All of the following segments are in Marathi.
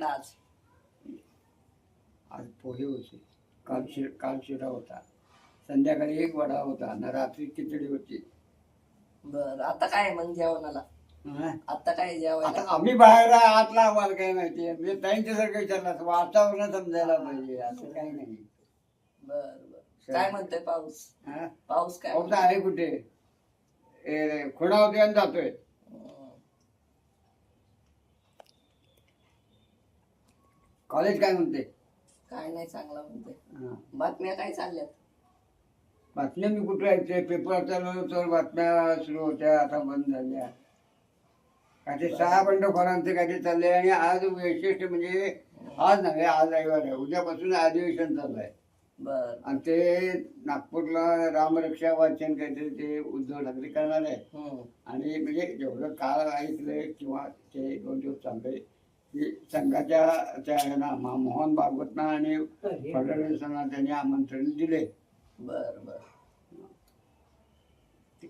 आज आज पोहे होते, काल शिरा होता, संध्याकाळी एक वडा होता ना, रात्री खिचडी होती. बर आता काय मग जेवणाला? हा? आता काय जेवायला? आता आम्ही बाहेर आहे, आतला आम्हाला काही माहिती म्हणजे ताईंच्यासारखं विचारलं वातावरण समजायला पाहिजे, असं काही नाही. बर बर. काय म्हणतोय पाऊस? हा? पाऊस काय पाऊस आहे कुठे? खुणावती आणि जातोय. हं. कॉलेज काय म्हणते? काय नाही चांगला म्हणतोय. हा. बातम्या काय चालल्यात? बातम्या मी कुठे ऐकते? पेपर चालू तर बातम्या सुरू होत्या, आता बंद झाल्या. काही 6 बंडखोरांचे काही चालले आणि आज वैशिष्ट्य म्हणजे आज नव्हे, आज रविवार आहे, उद्यापासून अधिवेशन चालू आहे. बर आणि ते नागपूरला रामरक्षा वाचन काहीतरी ते उद्धव ठाकरे करणार आहे. हं. आणि म्हणजे जेवढं काळ ऐकलंय किंवा ते 2 दिवस चाललंय की संघाच्या त्या ह्यांना मोहन भागवतना आणि फडणवीसांना त्यांनी आमंत्रण दिले. बर बर.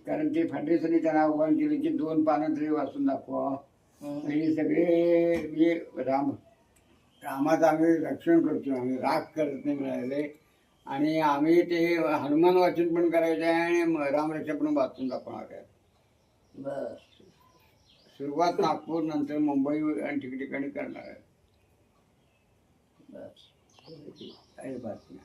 कारण ते फडणवीसांनी त्यांना आव्हान केले की 2 पानं तरी वाचून दाखवा. हं. हे सगळे म्हणजे रामाचं आम्ही रक्षण करतो, आम्ही राग करत नाही मिळाले आणि आम्ही ते हनुमान वाचन पण करायचं आहे आणि रामरक्षा पण वाचून दाखवणार आहे. बर सुरुवात नागपूर नंतर मुंबई आणि ठिकठिकाणी करणार आहे. बर. आहे बातम्या.